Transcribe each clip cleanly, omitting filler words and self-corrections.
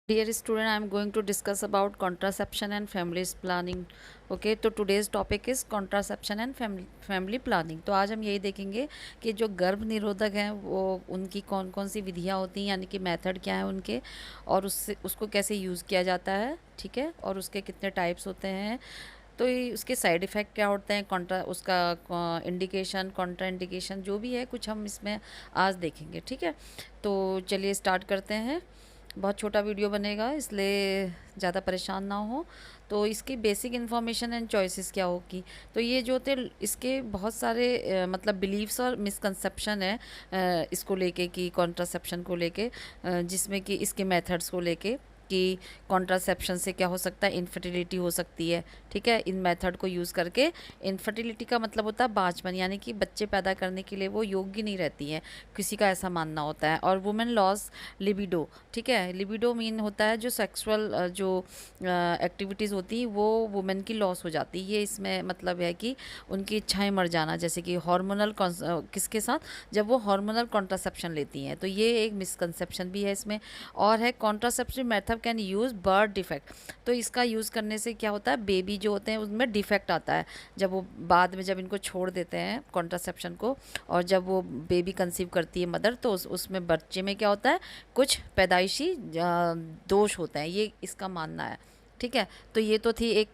Dear student, I am going to discuss about contraception and family planning. Okay, तो today's topic is contraception and family planning. तो आज हम यही देखेंगे कि जो गर्भ निरोधक हैं वो उनकी कौन कौन सी विधियाँ होती हैं, यानी कि मेथड क्या है उनके, और उससे उसको कैसे यूज़ किया जाता है, ठीक है, और उसके कितने टाइप्स होते हैं, तो ये उसके साइड इफ़ेक्ट क्या होते हैं, कॉन्ट्रा उसका इंडिकेशन कॉन्ट्रा इंडिकेशन जो भी है कुछ हम इसमें आज देखेंगे, ठीक है। तो चलिए स्टार्ट करते हैं। बहुत छोटा वीडियो बनेगा इसलिए ज़्यादा परेशान ना हो। तो इसकी बेसिक इन्फॉर्मेशन एंड चॉइसेस क्या होगी, तो ये जो होते इसके बहुत सारे मतलब बिलीव्स और मिसकंसेप्शन है इसको लेके कि कॉन्ट्रासेप्शन को लेके, जिसमें कि इसके मेथड्स को लेके कि कॉन्ट्रासेप्शन से क्या हो सकता है, इनफर्टिलिटी हो सकती है, ठीक है। इन मेथड को यूज़ करके इनफर्टिलिटी का मतलब होता है बांझपन, यानी कि बच्चे पैदा करने के लिए वो योग्य नहीं रहती हैं, किसी का ऐसा मानना होता है। और वुमेन लॉस लिबिडो, ठीक है। लिबिडो मीन होता है जो सेक्सुअल जो एक्टिविटीज़ होती वो वुमेन की लॉस हो जाती है, ये इसमें मतलब है कि उनकी इच्छाएं मर जाना, जैसे कि हार्मोनल किसके साथ, जब वो हार्मोनल कॉन्ट्रासेप्शन लेती हैं, तो ये एक मिसकंसेप्शन भी है इसमें। और है contraceptive method can use birth defect, तो इसका यूज़ करने से क्या होता है, बेबी जो होते हैं उनमें डिफेक्ट आता है, जब वो बाद में जब इनको छोड़ देते हैं कॉन्ट्रासेप्शन को, और जब वो बेबी कंसीव करती है मदर, तो उसमें बच्चे में क्या होता है, कुछ पैदाइशी दोष होते हैं, ये इसका मानना है, ठीक है। तो ये तो थी एक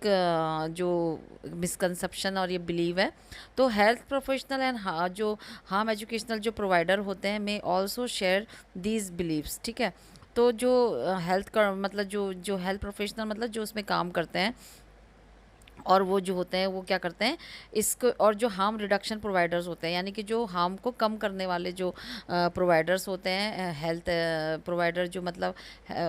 जो मिसकंसेप्शन और ये बिलीव है। तो हेल्थ प्रोफेशनल एंड जो हार्म एजुकेशनल जो प्रोवाइडर होते हैं may also share these believes, ठीक है। तो जो हेल्थ का मतलब जो हेल्थ प्रोफेशनल मतलब जो उसमें काम करते हैं, और वो जो होते हैं वो क्या करते हैं इसको, और जो हार्म रिडक्शन प्रोवाइडर्स होते हैं, यानी कि जो हार्म को कम करने वाले जो प्रोवाइडर्स होते हैं, हेल्थ प्रोवाइडर जो मतलब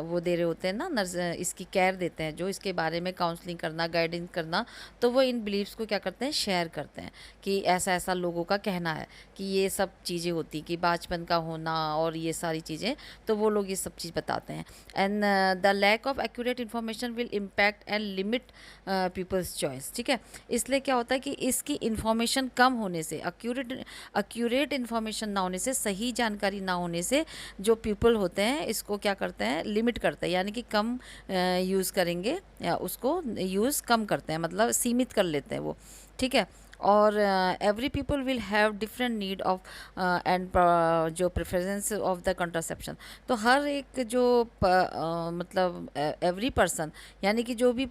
वो दे रहे होते हैं ना, नर्स इसकी केयर देते हैं, जो इसके बारे में काउंसलिंग करना, गाइडेंस करना, तो वो इन बिलीव्स को क्या करते हैं, शेयर करते हैं कि ऐसा ऐसा लोगों का कहना है कि ये सब चीज़ें होती कि बाचपन का होना और ये सारी चीज़ें, तो वो लोग ये सब चीज़ बताते हैं। And the lack of accurate information will impact and limit people's choice, ठीक है। इसलिए क्या होता है कि इसकी इन्फॉर्मेशन कम होने से, एक्यूरेट इन्फॉर्मेशन ना होने से, सही जानकारी ना होने से, जो पीपल होते हैं इसको क्या करते हैं, लिमिट करते हैं, यानी कि कम यूज़ करेंगे, या उसको यूज़ कम करते हैं, मतलब सीमित कर लेते हैं वो, ठीक है। और every people will have different need of and जो प्रेफरेंस ऑफ द कंट्रासेप्शन, तो हर एक जो मतलब एवरी पर्सन, यानी कि जो भी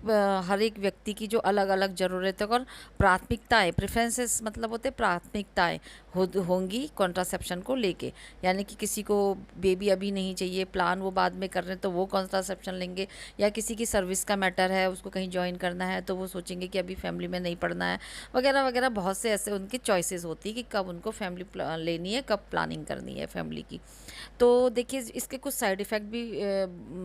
हर एक व्यक्ति की जो अलग अलग ज़रूरतें और प्राथमिकताएं, प्रेफरेंसेस मतलब होते प्राथमिकताएं होंगी कॉन्ट्रासेप्शन को लेके, यानी कि किसी को बेबी अभी नहीं चाहिए, प्लान वो बाद में कर रहे हैं तो वो कॉन्ट्रासेप्शन लेंगे, या किसी की सर्विस का मैटर है, उसको कहीं ज्वाइन करना है तो वो सोचेंगे कि अभी फैमिली में नहीं पढ़ना है, वगैरह वगैरह, बहुत से ऐसे उनकी चॉइसेस होती है कि कब उनको फैमिली लेनी है, कब प्लानिंग करनी है फैमिली की। तो देखिए इसके कुछ साइड इफ़ेक्ट भी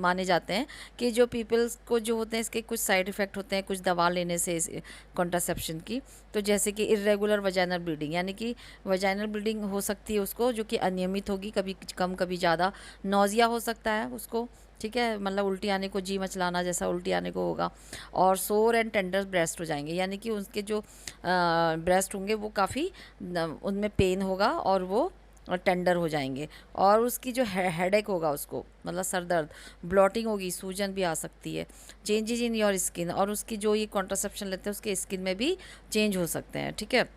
माने जाते हैं कि जो पीपल्स को जो होते हैं इसके कुछ साइड इफ़ेक्ट होते हैं कुछ दवा लेने से कॉन्ट्रासेप्शन की। तो जैसे कि इरेगुलर वजाइनल ब्लीडिंग, यानी कि वजाइनल ब्लीडिंग हो सकती है उसको, जो कि अनियमित होगी, कभी कम कभी ज़्यादा। नौजिया हो सकता है उसको, ठीक है, मतलब उल्टी आने को, जी मचलाना जैसा उल्टी आने को होगा। और सोर एंड टेंडर ब्रेस्ट हो जाएंगे, यानी कि उसके जो ब्रेस्ट होंगे वो काफ़ी उनमें पेन होगा और वो टेंडर हो जाएंगे। और उसकी जो हेडेक होगा उसको, मतलब सर दर्द, ब्लॉटिंग होगी, सूजन भी आ सकती है, चेंजेस इन योर स्किन, और उसकी जो ये कॉन्ट्रासेप्शन लेते हैं उसके स्किन में भी चेंज हो सकते हैं, ठीक है।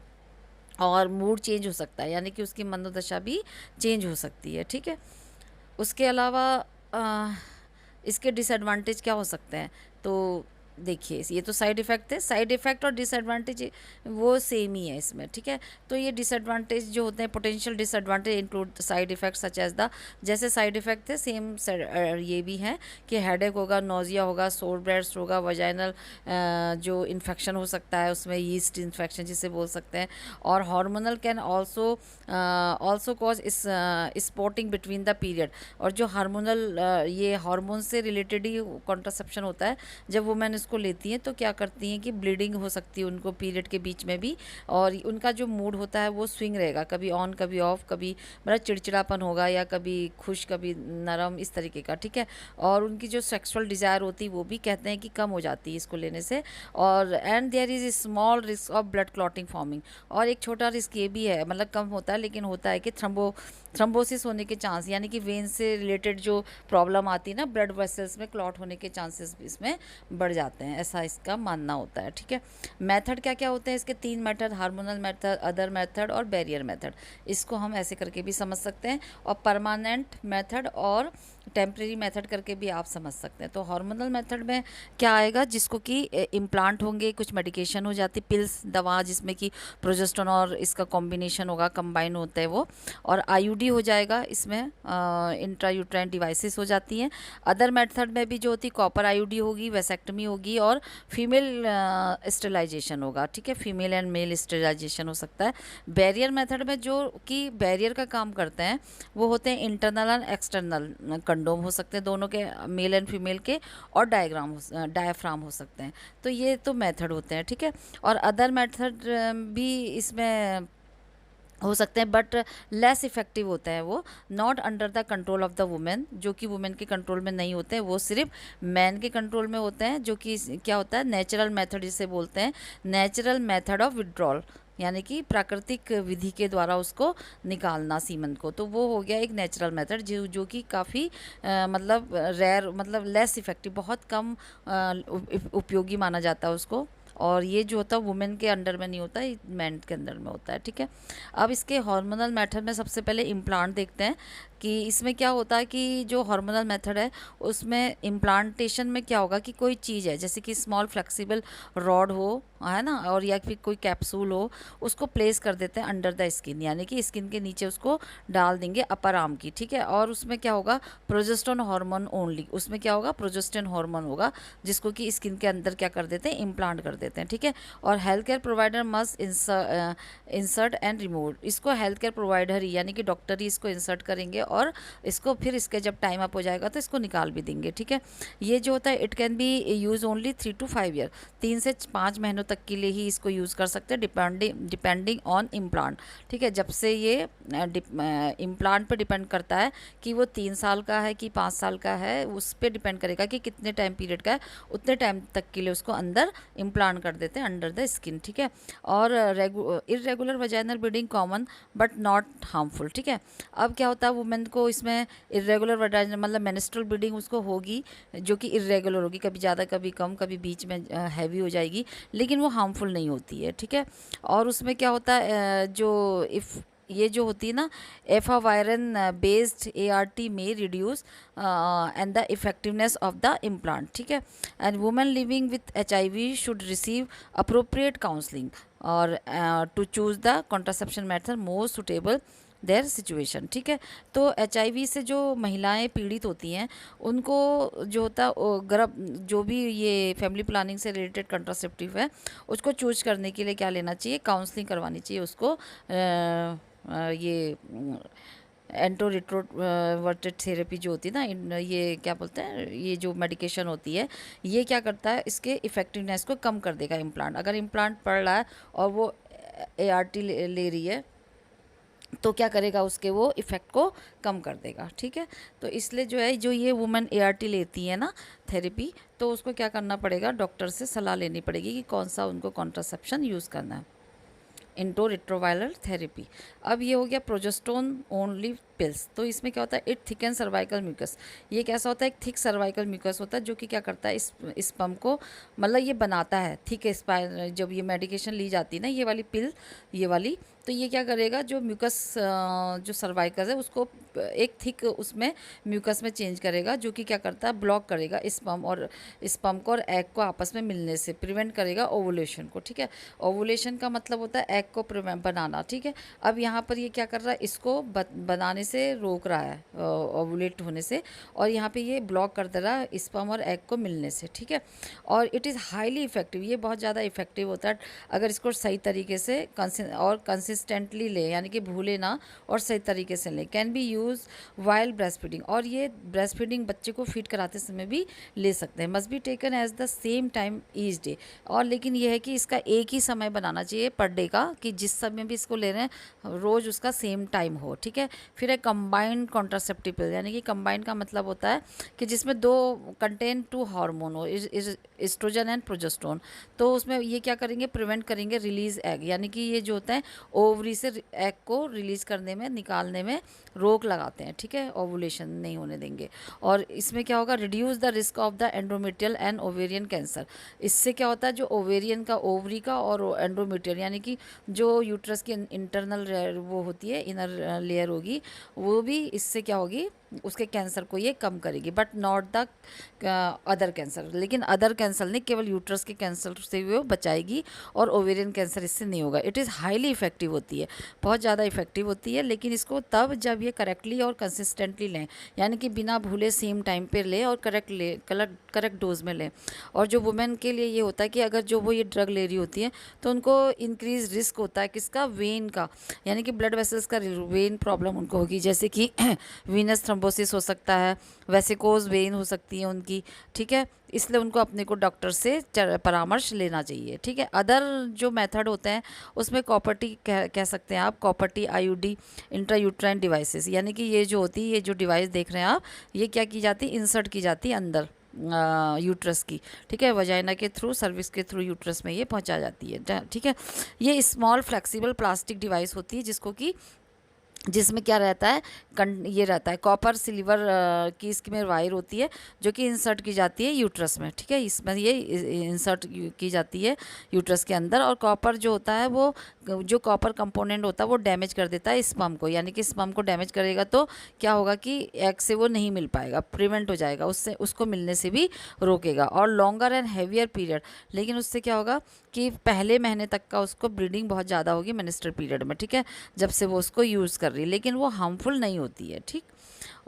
और मूड चेंज हो सकता है, यानी कि उसकी मनोदशा भी चेंज हो सकती है, ठीक है। उसके अलावा अ, इसके डिसएडवांटेज क्या हो सकते हैं, तो देखिए ये तो साइड इफ़ेक्ट थे, साइड इफ़ेक्ट और डिसएडवांटेज वो सेम ही है इसमें, ठीक है। तो ये डिसएडवांटेज जो होते हैं, potential disadvantage include side effect such as the, जैसे साइड इफ़ेक्ट थे सेम ये भी हैं कि हेडेक होगा, नोजिया होगा, सोर ब्रेस्ट होगा, वजाइनल जो इन्फेक्शन हो सकता है उसमें, यीस्ट इन्फेक्शन जिसे बोल सकते हैं। और hormonal can also cause spotting between the period, और जो हार्मोनल ये हार्मोन से रिलेटेड ही कॉन्ट्रासेप्शन होता है, जब वुमेन इसको लेती हैं तो क्या करती हैं कि ब्लीडिंग हो सकती है उनको पीरियड के बीच में भी, और उनका जो मूड होता है वो स्विंग रहेगा, कभी ऑन कभी ऑफ, कभी बड़ा चिड़चिड़ापन होगा या कभी खुश कभी नरम, इस तरीके का, ठीक है। और उनकी जो सेक्सुअल डिज़ायर होती है वो भी कहते हैं कि कम हो जाती है इसको लेने से। और and there is small risk of blood clotting forming, और एक छोटा रिस्क ये भी है, मतलब कम होता है लेकिन होता है कि थ्रम्बोसिस होने के चांस, यानी कि वेन से रिलेटेड जो प्रॉब्लम आती है ना, ब्लड वेसल्स में क्लॉट होने के चांसेस भी इसमें बढ़ जाते हैं, ऐसा इसका मानना होता है, ठीक है। मेथड क्या क्या होते हैं इसके? 3 method, hormonal method, other method और बैरियर मेथड। इसको हम ऐसे करके भी समझ सकते हैं, और परमानेंट मेथड और टेम्प्रेरी मेथड करके भी आप समझ सकते हैं। तो हार्मोनल मेथड में क्या आएगा, जिसको कि इम्प्लांट होंगे, कुछ मेडिकेशन हो जाती, पिल्स, दवा, जिसमें कि प्रोजेस्टेरोन और इसका कॉम्बिनेशन होगा, कंबाइन होता है वो, और आईयूडी हो जाएगा इसमें, इंट्रायूट्राइन डिवाइसेस हो जाती हैं। अदर मेथड में भी जो होती कॉपर आईयूडी होगी, वेसेक्टमी होगी, और फीमेल स्टेलाइजेशन होगा, ठीक है, फीमेल एंड मेल स्टेलाइजेशन हो सकता है। बैरियर मेथड में जो कि बैरियर का काम करते हैं वो होते हैं इंटरनल एंड एक्सटर्नल कंडोम हो सकते हैं, दोनों के, मेल एंड फीमेल के, और डायफ्राम हो सकते हैं। तो ये तो मेथड होते हैं, ठीक है। और अदर मेथड भी इसमें हो सकते हैं, बट लेस इफेक्टिव होता है वो, not under the control of the women, जो कि वुमेन के कंट्रोल में नहीं होते हैं, वो सिर्फ मैन के कंट्रोल में होते हैं, जो कि क्या होता है, नेचुरल मेथड जिसे बोलते हैं, नेचुरल मेथड ऑफ विड्रॉल, यानी कि प्राकृतिक विधि के द्वारा उसको निकालना सीमन को। तो वो हो गया एक नेचुरल मेथड, जो कि काफ़ी मतलब रेयर, मतलब लेस इफेक्टिव, बहुत कम उपयोगी माना जाता है उसको। और ये जो होता है वुमेन के अंडर में नहीं होता, ये मैन के अंडर में होता है, ठीक है। अब इसके हार्मोनल मेथड में सबसे पहले इम्प्लांट देखते हैं कि इसमें क्या होता है कि जो हार्मोनल मेथड है उसमें इम्प्लांटेशन में क्या होगा कि कोई चीज़ है, जैसे कि स्मॉल फ्लेक्सिबल रॉड हो, है ना, और या फिर कोई कैप्सूल हो, उसको प्लेस कर देते हैं अंडर द स्किन, यानी कि स्किन के नीचे उसको डाल देंगे अपर आर्म की, ठीक है। और उसमें क्या होगा, प्रोजेस्टेरोन हार्मोन ओनली, उसमें क्या होगा, प्रोजेस्टेरोन हार्मोन होगा, जिसको कि स्किन के अंदर क्या कर देते हैं, इम्प्लांट कर देते हैं, ठीक है। और health care provider must insert and remove, इसको हेल्थ केयर प्रोवाइडर ही, यानी कि डॉक्टर ही इसको इंसर्ट करेंगे, और इसको फिर इसके जब टाइम अप हो जाएगा तो इसको निकाल भी देंगे, ठीक है। ये जो होता है it can be use only 3 to 5 year, 3 से 5 महीनों तक के लिए ही इसको यूज़ कर सकते हैं, डिपेंडिंग ऑन इम्प्लांट, ठीक है। जब से ये इम्प्लांट पे डिपेंड करता है कि वो 3 साल का है कि 5 साल का है, उस पर डिपेंड करेगा कि कितने टाइम पीरियड का है, उतने टाइम तक के लिए उसको अंदर इम्प्लांट कर देते हैं अंडर द स्किन, ठीक है। और irregular vaginal bleeding common but not harmful, ठीक है। अब क्या होता है, वुमेन को इसमें इरेगुलर वजाइनल मतलब मेंस्ट्रुअल ब्लीडिंग उसको होगी, जो कि इरेगुलर होगी, कभी ज़्यादा कभी कम, कभी बीच में हैवी हो जाएगी, लेकिन वो हार्मफुल नहीं होती है, ठीक है। और उसमें क्या होता है, जो ये जो होती है ना, एफावायरन बेस्ड ART में reduce and the effectiveness of the implant, ठीक है। And women living with HIV should receive appropriate counselling और to choose the contraception method most suitable their situation, ठीक है। तो HIV से जो महिलाएं पीड़ित होती हैं उनको जो होता है गर्भ, जो भी ये फैमिली प्लानिंग से रिलेटेड कंट्रासेप्टिव है उसको चूज करने के लिए क्या लेना चाहिए, काउंसलिंग करवानी चाहिए उसको, ये एंटोरिट्रोवर्टेड थेरेपी जो होती है ना, ये क्या बोलते हैं, ये जो मेडिकेशन होती है ये क्या करता है, इसके इफेक्टिवनेस को कम कर देगा इम्प्लांट। अगर इम्प्लांट पड़ रहा है और वो ART ले रही है तो क्या करेगा, उसके वो इफ़ेक्ट को कम कर देगा, ठीक है। तो इसलिए जो है, जो ये वुमेन ART लेती है ना थेरेपी, तो उसको क्या करना पड़ेगा, डॉक्टर से सलाह लेनी पड़ेगी कि कौन सा उनको कॉन्ट्रासेप्शन यूज़ करना है, इंटोरिट्रोवायरल थेरेपी। अब ये हो गया प्रोजेस्टेरोन ओनली पिल्स। तो इसमें क्या होता है, इट थिकन सर्वाइकल म्यूकस, ये कैसा होता है, एक थिक सर्वाइकल म्यूकस होता है जो कि क्या करता है, इस स्पर्म को मतलब ये बनाता है, थिक स्पाइन, जब ये मेडिकेशन ली जाती है ना, ये वाली पिल, ये वाली, तो ये क्या करेगा, जो म्यूकस जो सर्वाइकल है उसको एक थिक उसमें म्यूकस में चेंज करेगा, जो कि क्या करता है, ब्लॉक करेगा स्पर्म को और एग को आपस में मिलने से, प्रिवेंट करेगा ओवुलेशन को, ठीक है। ओवुलेशन का मतलब होता है एग को बनाना, ठीक है। अब यहाँ पर ये क्या कर रहा है, इसको बनाने से रोक रहा है, ओवुलेट होने से, और यहाँ पे ये ब्लॉक कर दे रहा है स्पर्म और एग को मिलने से, ठीक है। और इट इज़ हाईली इफेक्टिव, ये बहुत ज़्यादा इफेक्टिव होता है अगर इसको सही तरीके से और कंसिस्टेंटली ले, यानी कि भूले ना और सही तरीके से लें। Can be use while breast feeding, और ये ब्रेस्ट फीडिंग बच्चे को फीड कराते समय भी ले सकते हैं। Must be taken as the same time each day, और लेकिन ये है कि इसका एक ही समय बनाना चाहिए पर डे का, कि जिस समय भी इसको ले रहे हैं रोज़ उसका सेम टाइम हो, ठीक है। फिर है कंबाइंड कॉन्ट्रासेप्टिव पिल, यानी कि कंबाइंड का मतलब होता है कि जिसमें दो कंटेन टू हार्मोन हो, एस्ट्रोजन एंड प्रोजेस्टेरोन। तो उसमें ये क्या करेंगे, प्रिवेंट करेंगे रिलीज एग, यानी कि ये जो होता है ओवरी से एग को रिलीज करने में, निकालने में रोक लगाते हैं, ठीक है, ओवुलेशन नहीं होने देंगे। और इसमें क्या होगा, reduce the risk of the endometrial and ovarian cancer. इससे क्या होता है, जो ओवेरियन का, ओवरी का और एंड्रोमेट्रियल यानी कि जो यूट्रस की इंटरनल वो होती है, इनर लेयर होगी, वो भी इससे क्या होगी, उसके कैंसर को ये कम करेगी, but not the other cancer. लेकिन अदर कैंसर नहीं, केवल यूट्रस के कैंसर से वो बचाएगी, और ओवेरियन कैंसर इससे नहीं होगा। इट इज़ हाईली इफेक्टिव होती है, बहुत ज़्यादा इफेक्टिव होती है, लेकिन इसको तब जब ये करेक्टली और कंसिस्टेंटली लें, यानी कि बिना भूले सेम टाइम पे लें और करेक्ट डोज में लें। और जो वुमेन के लिए ये होता है कि अगर जो वो ये ड्रग ले रही होती है तो उनको इंक्रीज रिस्क होता है किसका, वेन का, यानी कि ब्लड वेसल्स का वेन प्रॉब्लम उनको होगी, जैसे कि वीनस थ्रोम्बोसिस हो सकता है, वेसिकोज वेन हो सकती है उनकी, ठीक है। इसलिए उनको अपने को डॉक्टर से परामर्श लेना चाहिए, ठीक है। अदर जो मेथड होते हैं उसमें कॉपर-टी कह सकते हैं आप, कॉपर-टी आईयूडी इंट्रायूट्राइन डिवाइसेस, यानी कि ये जो होती है, ये जो डिवाइस देख रहे हैं आप, ये क्या की जाती है, इंसर्ट की जाती है अंदर यूट्रस की, ठीक है, वजाइना के थ्रू, सर्विक्स के थ्रू यूट्रस में ये पहुंचा जाती है, ठीक है। ये स्मॉल फ्लेक्सिबल प्लास्टिक डिवाइस होती है जिसमें क्या रहता है, ये रहता है कॉपर सिल्वर की इसमें वायर होती है जो कि इंसर्ट की जाती है यूट्रस में, ठीक है। इसमें ये इंसर्ट की जाती है यूट्रस के अंदर, और कॉपर जो होता है वो, जो कॉपर कंपोनेंट होता है वो डैमेज कर देता है स्पर्म को, यानी कि स्पर्म को डैमेज करेगा तो क्या होगा कि एग से वो नहीं मिल पाएगा, प्रिवेंट हो जाएगा, उससे उसको मिलने से भी रोकेगा। और लॉन्गर एंड हैवियर पीरियड, लेकिन उससे क्या होगा कि पहले महीने तक का उसको ब्लीडिंग बहुत ज़्यादा होगी मेंस्ट्रुअल पीरियड में, ठीक है, जब से वो उसको यूज़ कर रही है, लेकिन वो हार्मफुल नहीं होती है, ठीक।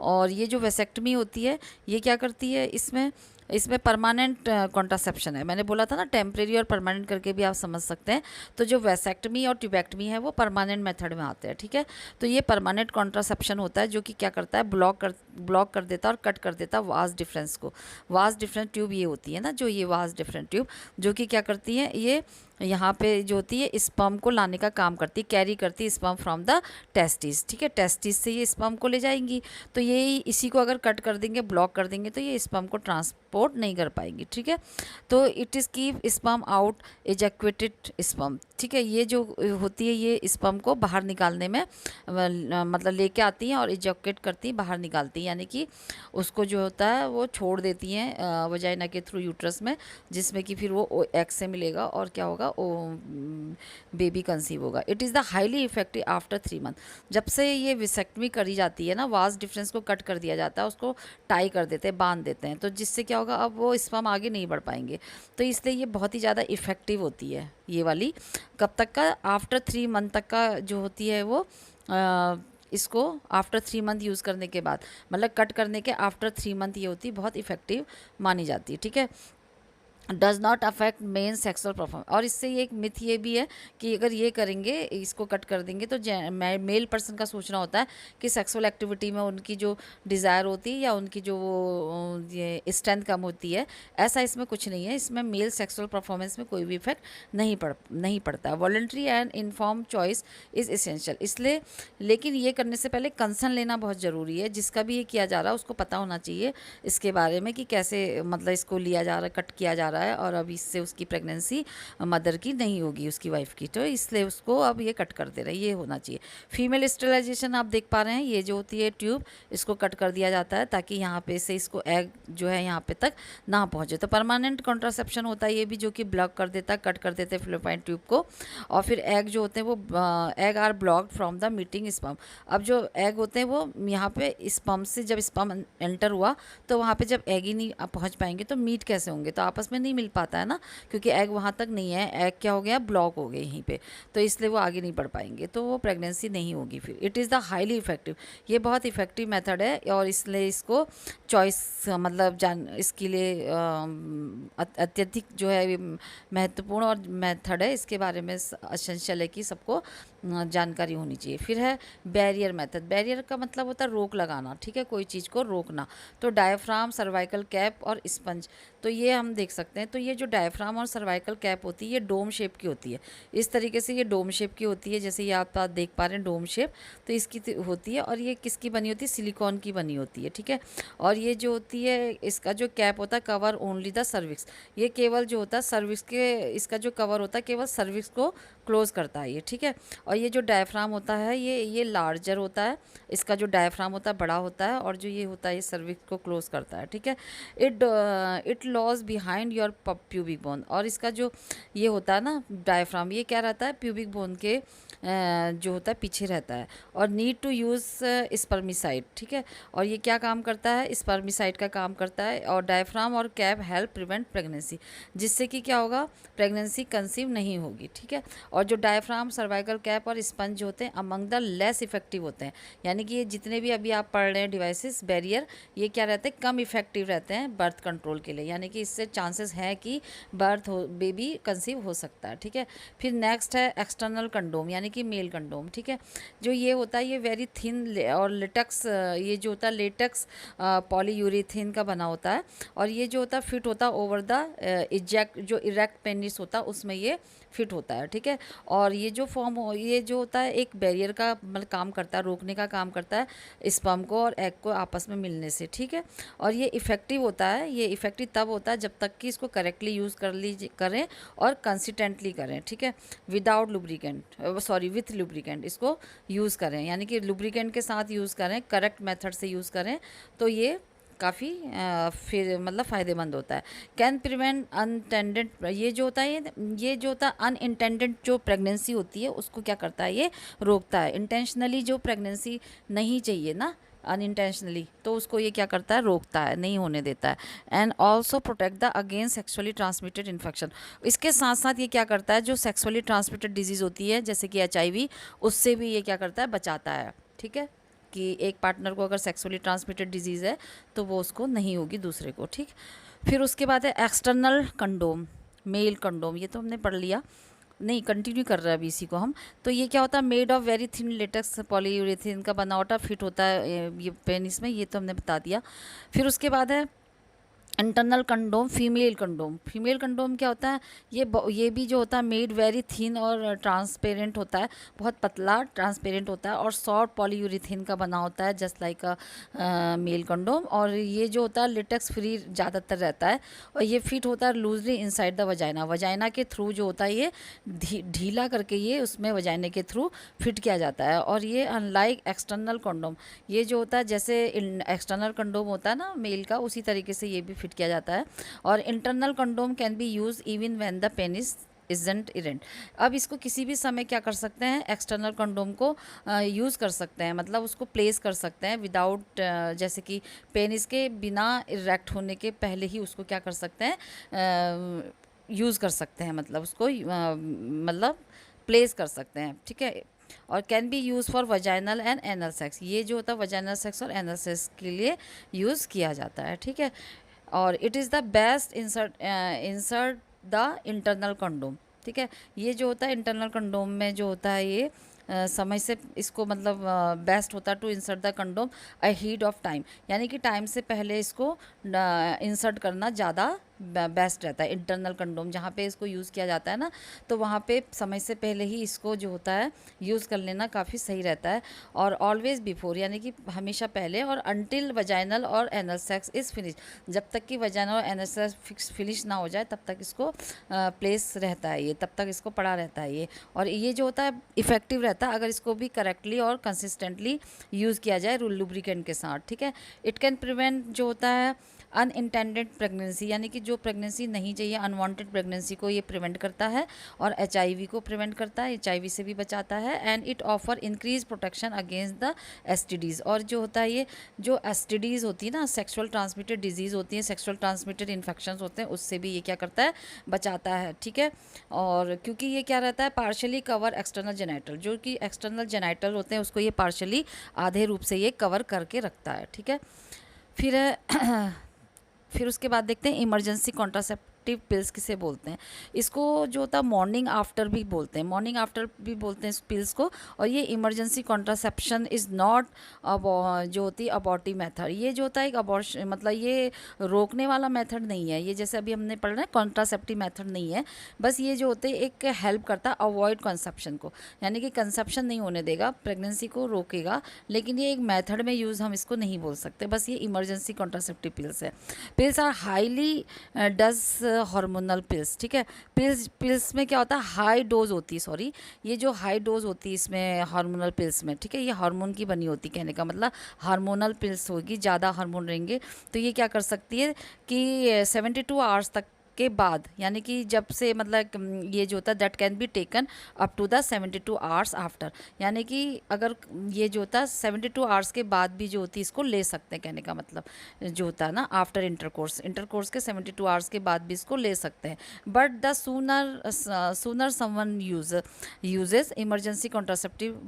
और ये जो वेसेक्टमी होती है ये क्या करती है, इसमें परमानेंट कॉन्ट्रासेप्शन है। मैंने बोला था ना टेम्परेरी और परमानेंट करके भी आप समझ सकते हैं। तो जो वेसेक्टमी और ट्यूबेक्टमी है वो परमानेंट मेथड में आते हैं, ठीक है। तो ये परमानेंट कॉन्ट्रासेप्शन होता है जो कि क्या करता है, ब्लॉक कर देता है और कट कर देता है वास डिफरेंस को। वास डिफरेंट ट्यूब ये होती है ना, जो ये वास डिफरेंट ट्यूब जो कि क्या करती है, ये यहाँ पे जो होती है स्पर्म को लाने का काम करती है, कैरी करती है स्पर्म फ्रॉम द टेस्टिस, ठीक है। टेस्टिस से ये स्पर्म को ले जाएंगी, तो ये इसी को अगर कट कर देंगे, ब्लॉक कर देंगे, तो ये स्पर्म को ट्रांसपोर्ट नहीं कर पाएंगी, ठीक है। तो it is keep sperm out ejaculated sperm, ठीक है। ये जो होती है ये स्पर्म को बाहर निकालने में मतलब लेके आती हैं और इजैक्वेट करती हैं, बाहर निकालती हैं, यानी कि उसको जो होता है वो छोड़ देती हैं वजाइना के थ्रू यूट्रस में, जिसमें कि फिर वो एग से मिलेगा और क्या होगा, बेबी कंसीव होगा। It is the highly effective after 3 month. जब से ये विसेक्टमी करी जाती है ना, वास डिफरेंस को कट कर दिया जाता है, उसको टाई कर देते हैं, बांध देते हैं, तो जिससे क्या होगा, अब वो स्पर्म आगे नहीं बढ़ पाएंगे। तो इसलिए ये बहुत ही ज़्यादा इफ़ेक्टिव होती है ये वाली। कब तक का, आफ्टर 3 मंथ तक का जो होती है वो इसको आफ्टर 3 मंथ यूज़ करने के बाद, मतलब कट करने के आफ्टर 3 मंथ ये होती है, बहुत इफेक्टिव मानी जाती है, ठीक है। Does not affect main sexual performance. और इससे ये एक मिथ ये भी है कि अगर ये करेंगे, इसको कट कर देंगे, तो मेल पर्सन का सोचना होता है कि सेक्सुअल एक्टिविटी में उनकी जो डिज़ायर होती है या उनकी जो ये स्ट्रेंथ कम होती है, ऐसा इसमें कुछ नहीं है। इसमें मेल सेक्सुअल परफॉर्मेंस में कोई भी इफेक्ट नहीं पड़ता है। Voluntary and inform choice is essential, इसलिए लेकिन ये करने से पहले कंसर्न लेना बहुत ज़रूरी है। जिसका भी ये किया जा रहा है उसको पता होना चाहिए इसके बारे में कि कैसे मतलब इसको लिया जा रहा है, कट किया जा रहा है, और अब इससे उसकी प्रेगनेंसी मदर की नहीं होगी, उसकी वाइफ की, तो इसलिए उसको अब ये कट कर दे रहा है, ये होना चाहिए। फीमेल स्टेरिलाइजेशन आप देख पा रहे हैं, ये जो होती है ट्यूब, इसको कट कर दिया जाता है ताकि यहाँ पे से इसको एग जो है यहाँ पे तक ना पहुँचे। तो परमानेंट कॉन्ट्रासेप्शन होता है ये भी, जो कि ब्लॉक कर देता है, कट कर देते हैं फिलोपाइन ट्यूब को, और फिर एग जो होते हैं वो egg are blocked from the meeting sperm. अब जो एग होते हैं वो यहाँ पे स्पर्म से, जब स्पर्म एंटर हुआ तो वहाँ पे जब एग ही नहीं पहुँच पाएंगे तो मीट कैसे होंगे, तो आपस में नहीं मिल पाता है ना, क्योंकि एग वहाँ तक नहीं है, एग क्या हो गया, ब्लॉक हो गए यहीं पे, तो इसलिए वो आगे नहीं बढ़ पाएंगे, तो वो प्रेगनेंसी नहीं होगी फिर। It is the highly effective, ये बहुत इफ़ेक्टिव मेथड है, और इसलिए इसको चॉइस मतलब जान इसके लिए अत्यधिक जो है महत्वपूर्ण और मेथड है, इसके बारे में एसेंशियल है कि सबको जानकारी होनी चाहिए। फिर है बैरियर मेथड। बैरियर का मतलब होता है रोक लगाना, ठीक है, कोई चीज़ को रोकना। तो डायफ्राम, सर्वाइकल कैप और स्पंज, तो ये हम देख सकते हैं। तो ये जो डायफ्राम और सर्वाइकल कैप होती है ये डोम शेप की होती है, इस तरीके से ये डोम शेप की होती है, जैसे ये आप देख पा रहे हैं डोम शेप, तो इसकी होती है। और ये किसकी बनी होती है, सिलिकॉन की बनी होती है, ठीक है। और ये जो होती है, इसका जो कैप होता है, कवर ओनली द सर्विक्स, ये केवल जो होता है सर्विक्स के, इसका जो कवर होता है केवल सर्विक्स को क्लोज करता है ये, ठीक है। और ये जो डायफ्राम होता है ये लार्जर होता है, इसका जो डायफ्राम होता है बड़ा होता है, और जो ये होता है ये सर्विक्स को क्लोज करता है, ठीक है। It lodge behind your pubic bone, और इसका जो ये होता है ना डायफ्राम, ये क्या रहता है, प्यूबिक बोन के जो होता है पीछे रहता है, और नीड टू यूज़ स्पर्मिसाइड, ठीक है। और ये क्या काम करता है, स्पर्मिसाइड का काम करता है। और डायफ्राम और कैप हेल्प प्रिवेंट प्रेगनेंसी, जिससे कि क्या होगा, प्रेगनेंसी कंसीव नहीं होगी, ठीक है। और जो डायफ्राम, सर्वाइकल कैप और स्पंज होते हैं अमंग द लेस इफेक्टिव होते हैं, यानी कि ये जितने भी अभी आप पढ़ रहे हैं डिवाइसेस, बैरियर, ये क्या रहते हैं, कम इफेक्टिव रहते हैं बर्थ कंट्रोल के लिए, यानी कि इससे चांसेस है कि बर्थ हो, बेबी कंसीव हो सकता है, ठीक है। फिर नेक्स्ट है एक्सटर्नल कंडोम, यानी कि मेल कंडोम, ठीक है। जो ये होता है ये वेरी थिन और लेटेक्स, ये जो होता है लेटेक्स पॉलीयूरेथेन का बना होता है, और ये जो होता है फिट होता है ओवर द इजेक्ट, जो इरेक्ट पेनिस होता है उसमें ये फिट होता है, ठीक है। और ये जो फॉर्म हो, ये जो होता है एक बैरियर का मतलब काम करता है, रोकने का काम करता है स्पर्म को और एग को आपस में मिलने से, ठीक है। और ये इफ़ेक्टिव होता है, ये इफ़ेक्टिव तब होता है जब तक कि इसको करेक्टली यूज़ करें और कंसिस्टेंटली करें, ठीक है, without lubricant, sorry with lubricant इसको यूज़ करें, यानी कि लुब्रिकेंट के साथ यूज़ करें, करेक्ट मेथड से यूज़ करें, तो ये काफ़ी फिर मतलब फ़ायदेमंद होता है। कैन प्रिवेंट अनटेंडेड, ये जो होता है ये जो होता है अनइंटेंडेड जो प्रेगनेंसी होती है उसको क्या करता है, ये रोकता है। इंटेंशनली जो प्रेगनेंसी नहीं चाहिए ना, अनइंटेंशनली, तो उसको ये क्या करता है, रोकता है, नहीं होने देता है। And also protect the against sexually transmitted infection, इसके साथ साथ ये क्या करता है, जो सेक्सुअली ट्रांसमिटेड डिजीज़ होती है जैसे कि HIV, उससे भी ये क्या करता है, बचाता है, ठीक है, कि एक पार्टनर को अगर सेक्सुअली ट्रांसमिटेड डिजीज़ है तो वो उसको नहीं होगी दूसरे को, ठीक। फिर उसके बाद है एक्सटर्नल कंडोम, मेल कंडोम, ये तो हमने पढ़ लिया, नहीं कंटिन्यू कर रहे हैं अभी इसी को हम। तो ये क्या होता है, made of very thin latex polyurethane का बना होता, फिट होता है ये पेनिस में, ये तो हमने बता दिया। फिर उसके बाद है internal condom, female condom. Female condom क्या होता है, ये भी जो होता है मेड वेरी थिन और ट्रांसपेरेंट होता है, बहुत पतला ट्रांसपेरेंट होता है, और सॉफ्ट पॉलीयूरेथेन का बना होता है just like a male condom. और ये जो होता है लेटेक्स फ्री ज़्यादातर रहता है, और ये फिट होता है loosely inside the vagina, vagina के थ्रू जो होता है ये ढीला करके ये उसमें वजाइने के थ्रू फिट किया जाता है। और ये अनलाइक एक्सटर्नल कंडोम, ये जो होता है जैसे एक्सटर्नल कंडोम होता है ना मेल का, उसी तरीके से ये भी फिट किया जाता है। और internal condom can be use even when the penis isn't erect, अब इसको किसी भी समय क्या कर सकते हैं, एक्सटर्नल कंडोम को यूज़ कर सकते हैं, मतलब उसको प्लेस कर सकते हैं विदाउट, जैसे कि पेनिस के बिना इरेक्ट होने के पहले ही उसको क्या कर सकते हैं, यूज़ कर सकते हैं, मतलब उसको मतलब प्लेस कर सकते हैं, ठीक है। और can be use for vaginal and anal sex, ये जो होता है वजाइनल सेक्स और एनल सेक्स के लिए यूज़ किया जाता है, ठीक है। और it is the best insert the internal condom, ठीक है। ये जो होता है इंटरनल कंडोम में जो होता है ये समय से इसको मतलब बेस्ट होता है to insert the condom ahead of time, यानी कि टाइम से पहले इसको इंसर्ट करना ज़्यादा बेस्ट रहता है। इंटरनल कंडोम जहाँ पे इसको यूज़ किया जाता है ना, तो वहाँ पे समय से पहले ही इसको जो होता है यूज़ कर लेना काफ़ी सही रहता है। और ऑलवेज बिफोर, यानी कि हमेशा पहले, और अनटिल वजाइनल और एनल सेक्स इज़ फिनिश, जब तक कि वजाइनल और एनल सेक्स फिनिश ना हो जाए तब तक इसको प्लेस रहता है ये, तब तक इसको पड़ा रहता है ये। और ये जो होता है इफ़ेक्टिव रहता है अगर इसको भी करेक्टली और कंसिस्टेंटली यूज़ किया जाए लुब्रिकेंट के साथ, ठीक है। इट कैन प्रिवेंट जो होता है अनइंटेंडेड प्रेगनेंसी यानी कि जो प्रेगनेंसी नहीं चाहिए, अनवांटेड प्रेगनेंसी को ये प्रिवेंट करता है, और HIV को प्रिवेंट करता है, HIV से भी बचाता है। And it offer increase protection against the STDs। और जो होता है ये जो STDs होती है ना, सेक्सुअल ट्रांसमिटेड डिजीज़ होती है, सेक्सुअल ट्रांसमिटेड इन्फेक्शंस होते हैं, उससे भी ये क्या करता है, बचाता है। ठीक है, और क्योंकि ये क्या रहता है, पार्शली कवर एक्सटर्नल जेनाइटल, जो कि एक्सटर्नल जेनाइटल होते हैं उसको ये पार्शली आधे रूप से ये कवर करके रखता है। ठीक है, फिर फिर उसके बाद देखते हैं इमरजेंसी कॉन्ट्रासेप्टिव पिल्स किसे बोलते हैं। इसको जो होता है मॉर्निंग आफ्टर भी बोलते हैं, मॉर्निंग आफ्टर भी बोलते हैं इस पिल्स को। और ये इमरजेंसी कॉन्ट्रासेप्शन इज़ नॉट जो होती है अबॉर्टिव मेथड। ये जो होता है एक अबॉर्शन मतलब ये रोकने वाला मेथड नहीं है, ये जैसे अभी हमने पढ़ रहे हैं कॉन्ट्रासेप्टिव मेथड नहीं है, बस ये जो होते हैं एक हेल्प करता है अवॉइड कंसेप्शन को, यानी कि कंसेप्शन नहीं होने देगा, प्रेगनेंसी को रोकेगा, लेकिन ये एक मेथड में यूज़ हम इसको नहीं बोल सकते। बस ये इमरजेंसी कॉन्ट्रासेप्टिव पिल्स है। Pills are highly dose hormonal pills. ठीक है, पिल्स में क्या होता है, हाई डोज होती है, सॉरी ये जो हाई डोज होती है इसमें हार्मोनल पिल्स में, ठीक है, ये हार्मोन की बनी होती, कहने का मतलब हार्मोनल पिल्स होगी, ज़्यादा हार्मोन रहेंगे तो ये क्या कर सकती है कि 72 आवर्स तक के बाद, यानी कि जब से मतलब ये जो होता है that can be taken up to the 72 hours after, यानी कि अगर ये जो होता है 72 आवर्स के बाद भी जो होती है इसको ले सकते हैं, कहने का मतलब जो होता है ना आफ्टर इंटरकोर्स के 72 आवर्स के बाद भी इसको ले सकते हैं। But the sooner someone uses emergency contraceptive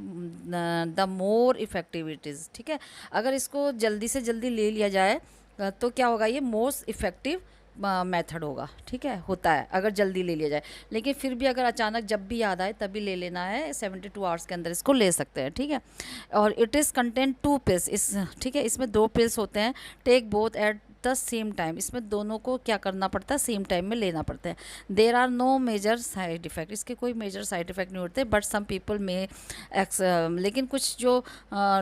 the more effective it is. ठीक है, अगर इसको जल्दी से जल्दी ले लिया जाए तो क्या होगा, ये मोस्ट इफेक्टिव मेथड होगा। ठीक है, होता है अगर जल्दी ले लिया जाए, लेकिन फिर भी अगर अचानक जब भी याद आए तभी ले लेना है, 72 आवर्स के अंदर इसको ले सकते हैं। ठीक है, और इट इज़ कंटेंट 2 पिल्स इस, ठीक है, इसमें 2 पिल्स होते हैं, take both at the same time, इसमें दोनों को क्या करना पड़ता है, सेम टाइम में लेना पड़ता है। There are no major side effect, इसके कोई मेजर साइड इफ़ेक्ट नहीं होते, बट सम पीपल में लेकिन कुछ जो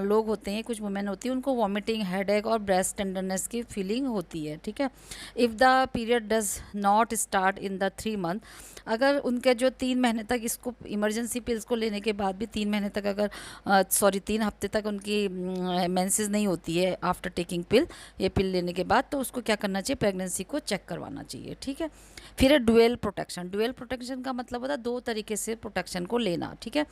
लोग होते हैं, कुछ वुमेन होती है, उनको वॉमिटिंग, हेडेक और ब्रेस्ट टेंडरनेस की फीलिंग होती है। ठीक है, if the period does not start in the 3 month, अगर उनके जो 3 महीने तक इसको इमरजेंसी पिल्स को लेने के बाद भी 3 महीने तक अगर 3 हफ्ते तक उनकी मेंसेस नहीं होती है आफ्टर टेकिंग पिल, ये पिल लेने के बाद, तो उसको क्या करना चाहिए, प्रेगनेंसी को चेक करवाना चाहिए। ठीक है, फिर है डुअल प्रोटेक्शन का मतलब होता है 2 तरीके से प्रोटेक्शन को लेना। ठीक है,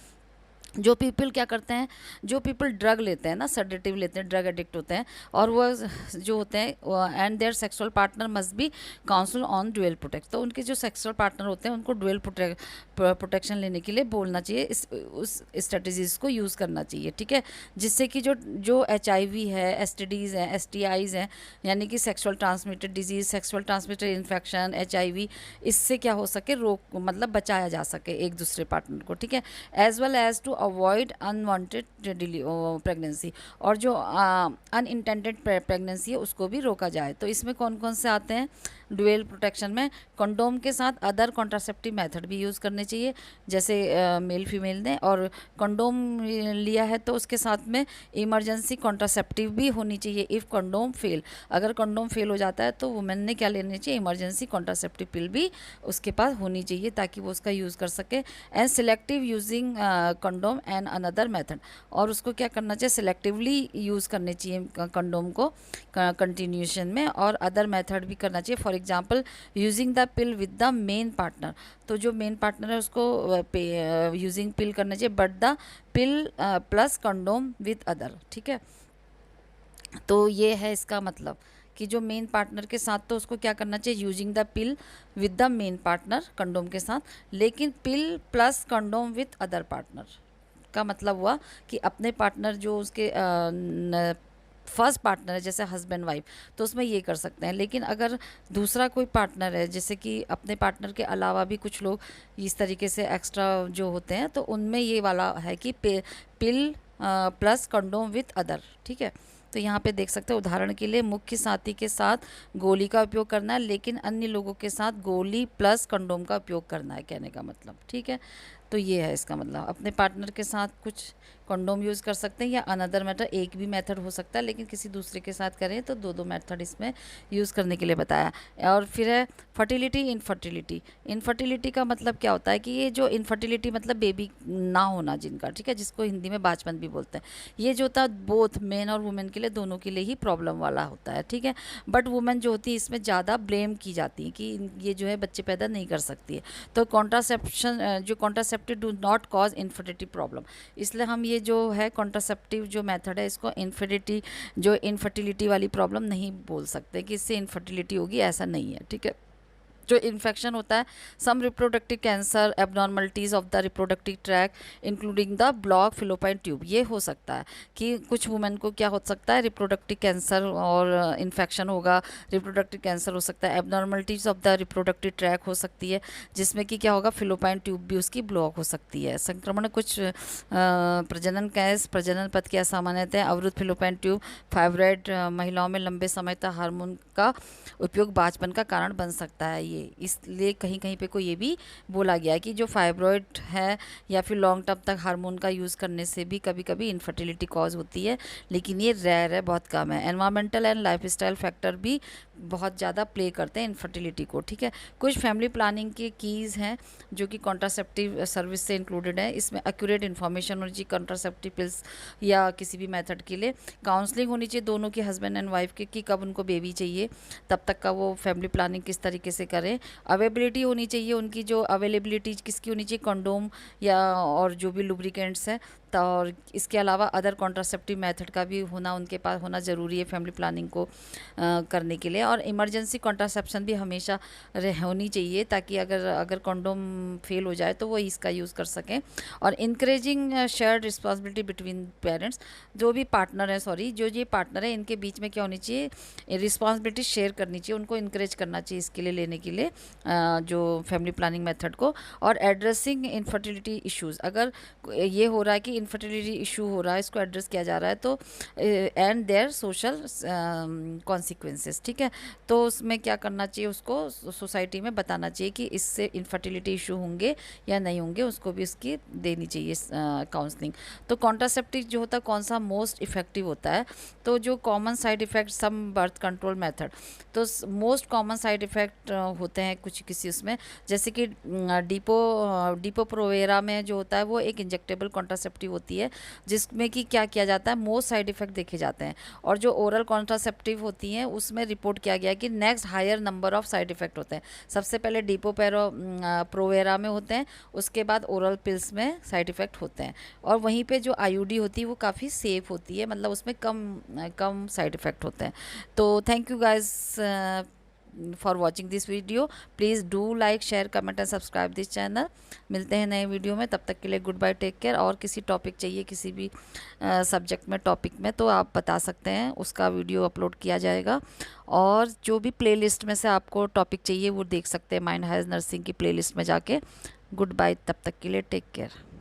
जो पीपल क्या करते हैं, जो पीपल ड्रग लेते हैं ना, सेडेटिव लेते हैं, ड्रग एडिक्ट होते हैं, और वह जो होते हैं and their sexual partner must be council on dual protect, तो उनके जो सेक्सुअल पार्टनर होते हैं उनको डुअल प्रोटेक्शन लेने के लिए बोलना चाहिए, उस स्ट्रेटजीज को यूज़ करना चाहिए। ठीक है, जिससे कि जो HIV है, STDs हैं, STIs हैं, यानी कि sexual transmitted disease, sexual transmitted infection, HIV, इससे क्या हो सके, रोक मतलब बचाया जा सके एक दूसरे पार्टनर को। ठीक है, as well as to avoid unwanted pregnancy, और जो अनइंटेंडेड प्रेगनेंसी है उसको भी रोका जाए। तो इसमें कौन कौन से आते हैं डुअल प्रोटेक्शन में, कंडोम के साथ अदर कॉन्ट्रासेप्टिव मेथड भी यूज़ करने चाहिए, जैसे मेल फीमेल ने, और कंडोम लिया है तो उसके साथ में इमरजेंसी कॉन्ट्रासेप्टिव भी होनी चाहिए इफ़ कंडोम फेल, अगर कंडोम फेल हो जाता है तो वुमेन ने क्या लेनी चाहिए, इमरजेंसी कॉन्ट्रासेप्टिव पिल भी उसके पास होनी चाहिए ताकि वो उसका यूज़ कर सके। And selective using condom and another method, और उसको क्या करना चाहिए, सिलेक्टिवली यूज़ करने चाहिए कंडोम को कंटिन्यूशन में, और अदर मेथड भी करना चाहिए, for example using the pill with the main partner, तो जो मेन पार्टनर है उसको यूजिंग पिल करना चाहिए, but the pill plus condom with other. ठीक है, तो ये है इसका मतलब कि जो मेन पार्टनर के साथ तो उसको क्या करना चाहिए, using the pill with the main partner condom के साथ, लेकिन pill plus condom with other partner का मतलब हुआ कि अपने पार्टनर जो उसके फर्स्ट पार्टनर है, जैसे हस्बैंड वाइफ, तो उसमें ये कर सकते हैं, लेकिन अगर दूसरा कोई पार्टनर है, जैसे कि अपने पार्टनर के अलावा भी कुछ लोग इस तरीके से एक्स्ट्रा जो होते हैं, तो उनमें ये वाला है कि पिल प्लस कंडोम विथ अदर। ठीक है, तो यहाँ पे देख सकते हैं उदाहरण के लिए मुख्य साथी के साथ गोली का उपयोग करना है, लेकिन अन्य लोगों के साथ गोली प्लस कंडोम का उपयोग करना है, कहने का मतलब। ठीक है, तो ये है इसका मतलब। अपने पार्टनर के साथ कुछ कंडोम यूज़ कर सकते हैं या अनदर मेथड, एक भी मेथड हो सकता है, लेकिन किसी दूसरे के साथ करें तो दो दो मेथड इसमें यूज़ करने के लिए बताया। और फिर है फर्टिलिटी इनफर्टिलिटी। इनफर्टिलिटी का मतलब क्या होता है कि ये जो इनफर्टिलिटी मतलब बेबी ना होना जिनका, ठीक है, जिसको हिंदी में बाचपन भी बोलते हैं, ये जो होता है बोथ मेन और वुमेन के लिए, दोनों के लिए ही प्रॉब्लम वाला होता है, ठीक है। बट वुमेन जो होती है इसमें ज़्यादा ब्लेम की जाती है कि ये जो है बच्चे पैदा नहीं कर सकती है। तो कॉन्ट्रासेप्शन जो contraceptive do not cause infertility problem, इसलिए हम ये जो है कॉन्ट्रासेप्टिव जो मेथड है इसको इनफर्टिलिटी वाली प्रॉब्लम नहीं बोल सकते कि इससे इनफर्टिलिटी होगी, ऐसा नहीं है, ठीक है। जो इन्फेक्शन होता है, some reproductive cancer abnormalities of the reproductive tract including the block fallopian tube, ये हो सकता है कि कुछ वुमेन को क्या हो सकता है, रिप्रोडक्टिव कैंसर और इन्फेक्शन होगा, रिप्रोडक्टिव कैंसर हो सकता है, abnormalities of the reproductive track हो सकती है, जिसमें कि क्या होगा, फिलोपाइन ट्यूब भी उसकी ब्लॉक हो सकती है। संक्रमण कुछ प्रजनन कैंस, प्रजनन पथ की असामान्यताएं, अवरुद्ध फिलोपाइन ट्यूब, फाइब्रॉइड, महिलाओं में लंबे समय तक हार्मोन का उपयोग बाचपन का कारण बन सकता है। ये इसलिए कहीं कहीं पे को ये भी बोला गया है कि जो फाइब्रॉइड है या फिर लॉन्ग टर्म तक हार्मोन का यूज़ करने से भी कभी कभी इनफर्टिलिटी कॉज होती है, लेकिन ये रेयर है, बहुत कम है। एनवायरमेंटल एंड लाइफस्टाइल फैक्टर भी बहुत ज़्यादा प्ले करते हैं इनफर्टिलिटी को, ठीक है। कुछ फैमिली प्लानिंग के कीज़ हैं जो कि कॉन्ट्रासेप्टिव सर्विस से इंक्लूडेड है। इसमें एक्यूरेट इन्फॉर्मेशन होनी चाहिए कॉन्ट्रासेप्टिव पिल्स या किसी भी मेथड के लिए। काउंसलिंग होनी चाहिए दोनों की, हस्बैंड एंड वाइफ के, कि कब उनको बेबी चाहिए, तब तक का वो फैमिली प्लानिंग किस तरीके से करें। अवेलेबिलिटी होनी चाहिए उनकी, जो अवेलेबिलिटी किसकी होनी चाहिए, कंडोम या और जो भी लुब्रिकेंट्स हैं, तो और इसके अलावा अदर कॉन्ट्रासेप्टिव मेथड का भी होना उनके पास होना ज़रूरी है फैमिली प्लानिंग को करने के लिए। और इमरजेंसी कॉन्ट्रासेप्शन भी हमेशा होनी चाहिए, ताकि अगर कंडोम फेल हो जाए तो वो इसका यूज़ कर सकें। और increasing shared responsibility between parents, जो भी पार्टनर है, जो ये पार्टनर है, इनके बीच में क्या होनी चाहिए, रिस्पॉन्सिबिलिटी शेयर करनी चाहिए, उनको इनक्रेज करना चाहिए इसके लिए लेने के लिए जो फैमिली प्लानिंग मेथड को। और एड्रेसिंग इनफर्टिलिटी इश्यूज़, अगर ये हो रहा है कि इनफर्टिलिटी इशू हो रहा है, इसको एड्रेस किया जा रहा है, तो एंड देयर सोशल कॉन्सिक्वेंसेस, ठीक है। तो उसमें क्या करना चाहिए, उसको सोसाइटी में बताना चाहिए कि इससे इनफर्टिलिटी इशू होंगे या नहीं होंगे, उसको भी इसकी देनी चाहिए काउंसलिंग। तो कॉन्ट्रासेप्टिव जो होता है कौन सा मोस्ट इफेक्टिव होता है, तो जो कॉमन साइड इफ़ेक्ट सम बर्थ कंट्रोल मेथड, तो मोस्ट कॉमन साइड इफ़ेक्ट होते हैं कुछ किसी उसमें, जैसे कि डीपो प्रोवेरा में जो होता है वो एक इंजेक्टेबल कॉन्ट्रासेप्टिव होती है, जिसमें कि क्या किया जाता है, मोस्ट साइड इफ़ेक्ट देखे जाते हैं। और जो ओरल कॉन्ट्रासेप्टिव होती हैं उसमें रिपोर्ट किया गया कि next higher number of side effect होते हैं। सबसे पहले प्रोवेरा में होते हैं, उसके बाद ओरल पिल्स में साइड इफ़ेक्ट होते हैं। और वहीं पे जो आईयूडी होती है वो काफ़ी सेफ होती है, मतलब उसमें कम साइड इफ़ेक्ट होते हैं। तो thank you guys for watching this video. Please do like, share, comment and subscribe this channel. मिलते हैं नए वीडियो में, तब तक के लिए गुड बाय, टेक केयर। और किसी टॉपिक चाहिए, किसी भी सब्जेक्ट में, टॉपिक में, तो आप बता सकते हैं, उसका वीडियो अपलोड किया जाएगा। और जो भी प्लेलिस्ट में से आपको टॉपिक चाहिए वो देख सकते हैं माइंड हाइज नर्सिंग की प्लेलिस्ट में जाके। गुड बाय, तब तक के लिए टेक केयर।